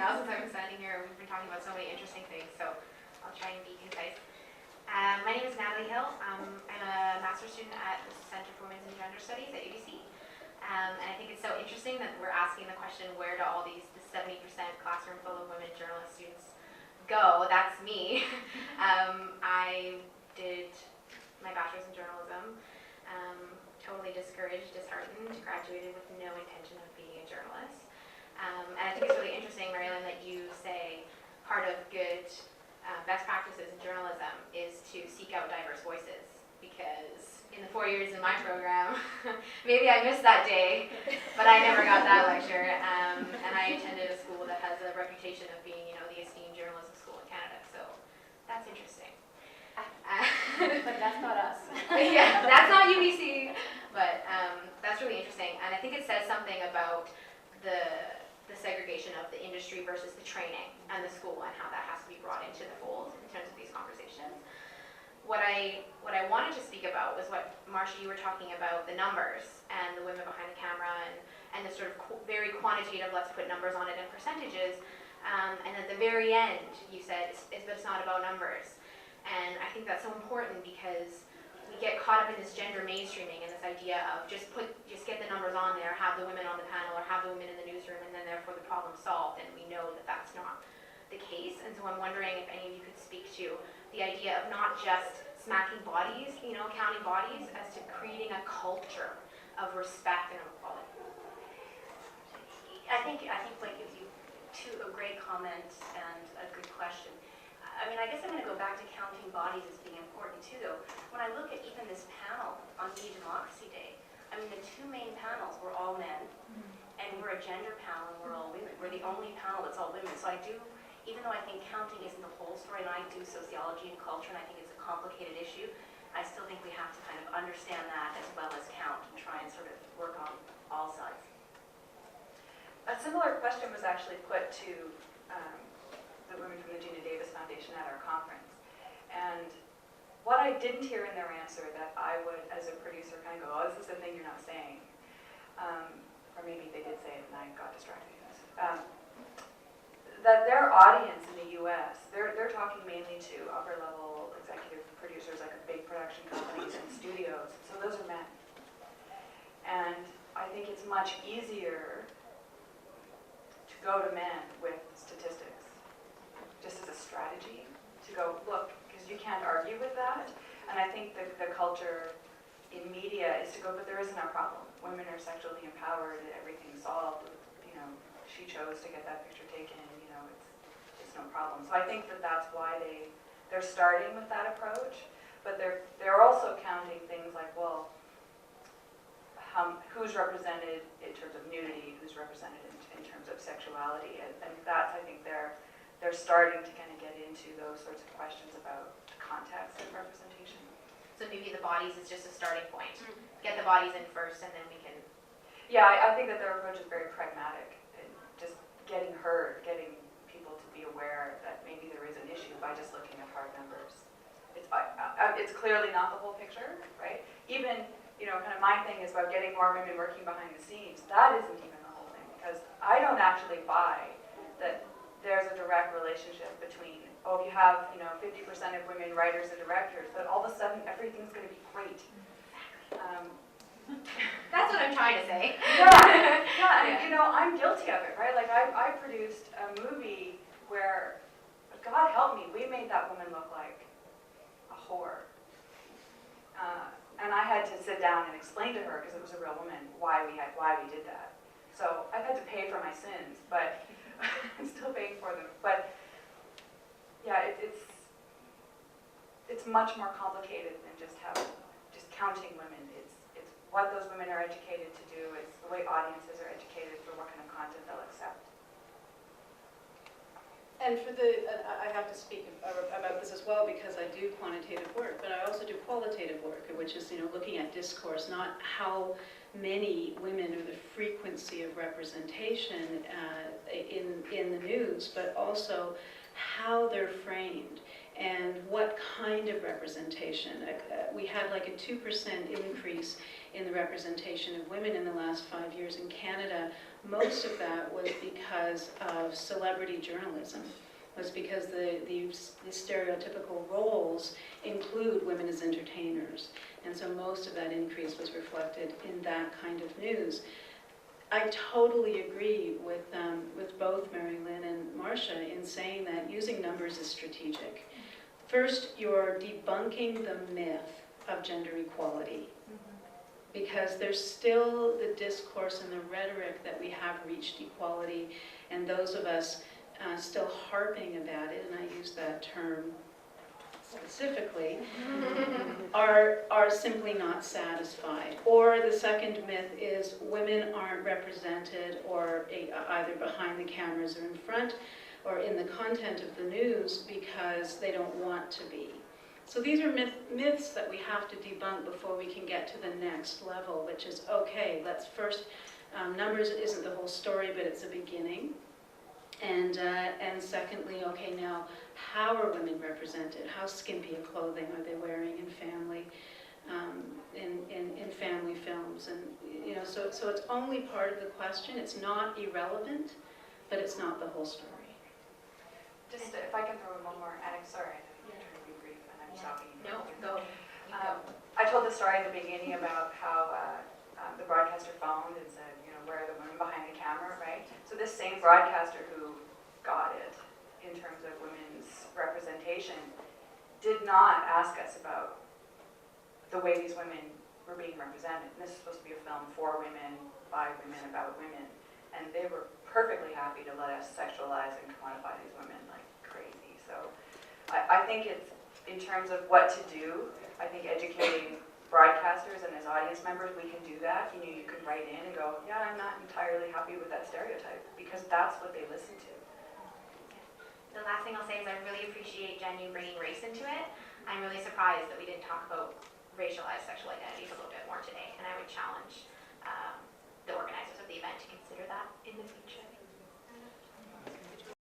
while since I've been standing here. We've been talking about so many interesting things, so I'll try and be concise. My name is Natalie Hill. I'm a master's student at the Center for Women's and Gender Studies at UBC. And I think it's so interesting that we're asking the question, where do all the 70% classroom full of women journalist students go? That's me. I did my bachelor's in journalism. Totally discouraged, disheartened, graduated with no intention of being a journalist. And I think it's really interesting, Marilyn, that you say part of good best practices in journalism is to seek out diverse voices, because in the 4 years in my program, maybe I missed that day, but I never got that lecture, and I attended a school that has a reputation of being, the esteemed journalism school in Canada, so that's interesting. But that's not us. Yeah, that's not UBC, but that's really interesting, and I think it says something about the segregation of the industry versus the training and the school, and how that has to be brought into the fold in terms of these conversations. What I wanted to speak about was what, Marsha, you were talking about, the numbers and the women behind the camera, and the sort of very quantitative, let's put numbers on it and percentages, and at the very end you said, but it's not about numbers. And I think that's so important, because we get caught up in this gender mainstreaming and this idea of just get the numbers on there, have the women on the panel, or have the women in the newsroom, and then therefore the problem's solved, and we know that that's not the case. And so I'm wondering if any of you could speak to the idea of not just smacking bodies, counting bodies, as to creating a culture of respect and equality. I think Blake gives you a great comment and a good question. I guess I'm going to go back to counting bodies as being important too, though. When I look at even this panel on Media Democracy Day, the two main panels were all men, and we're a gender panel, and we're all women. We're the only panel that's all women. So I do, even though I think counting isn't the whole story, and I do sociology and culture, and I think it's a complicated issue, I still think we have to kind of understand that as well as count and try and sort of work on all sides. A similar question was actually put to the women from the Gina Davis Foundation at our conference. And what I didn't hear in their answer that I would, as a producer, kind of go, oh, this is the thing you're not saying. Or maybe they did say it and I got distracted. That their audience in the US, they're talking mainly to upper-level executive producers, like big production companies and studios. So those are men. And I think it's much easier to go to men with statistics, just as a strategy, to go, look, because you can't argue with that. And I think the culture in media is to go, but there isn't a problem. Women are sexually empowered, everything's solved. She chose to get that picture taken, it's no problem. So I think that's why they're starting with that approach, but they're also counting things like, well, who's represented in terms of nudity, who's represented in terms of sexuality, and that's, I think, they're starting to kind of get into those sorts of questions about context and representation. So maybe the bodies is just a starting point. Get the bodies in first, and then we can... Yeah, I think that their approach is very pragmatic, and just getting heard, getting people to be aware that maybe there is an issue by just looking at hard numbers. It's clearly not the whole picture, right? Even, kind of my thing is about getting more women working behind the scenes. That isn't even the whole thing, because I don't actually buy that there's a direct relationship between, if you have, 50% of women writers and directors, that all of a sudden everything's going to be great. That's what I'm trying to say. Yeah, and I'm guilty of it, right? Like I produced a movie where, God help me, we made that woman look like a whore. And I had to sit down and explain to her, because it was a real woman, why we did that. So I've had to pay for my sins, but I'm still paying for them. But yeah, it's much more complicated than just counting women. It's what those women are educated to do. It's the way audiences are educated for what kind of content they'll accept. And I have to speak about this as well, because I do quantitative work, but I also do qualitative work, which is looking at discourse, not how many women or the frequency of representation in the news, but also how they're framed and what kind of representation. We had like a 2% increase in the representation of women in the last 5 years in Canada. most of that was because of celebrity journalism, was because the stereotypical roles include women as entertainers. And so most of that increase was reflected in that kind of news. I totally agree with both Mary Lynn and Marcia in saying that using numbers is strategic. First, you're debunking the myth of gender equality, because there's still the discourse and the rhetoric that we have reached equality, and those of us still harping about it, and I use that term specifically, are simply not satisfied. Or the second myth is women aren't represented or either behind the cameras or in front or in the content of the news because they don't want to be. So these are myths that we have to debunk before we can get to the next level, which is, okay, let's first, numbers isn't the whole story, but it's a beginning. And secondly, okay, now, how are women represented? How skimpy of clothing are they wearing in family, in family films? And, you know, so it's only part of the question. It's not irrelevant, but it's not the whole story. Just if I can throw in one more anecdote, sorry, I'm trying to be brief and I'm stopping you. No, go. I told the story in the beginning about how the broadcaster phoned and said, you know, where are the women behind the camera, right? So this same broadcaster who got it in terms of women's representation did not ask us about the way these women were being represented. And this is supposed to be a film for women, by women, about women. And they were perfectly happy to let us sexualize and commodify these women like crazy. So I think it's, in terms of what to do, I think educating broadcasters and as audience members, we can do that. You know, you can write in and go, yeah, I'm not entirely happy with that stereotype, because that's what they listen to. The last thing I'll say is I really appreciate, Jen, you bringing race into it. I'm really surprised that we didn't talk about racialized sexual identities a little bit more today, and I would challenge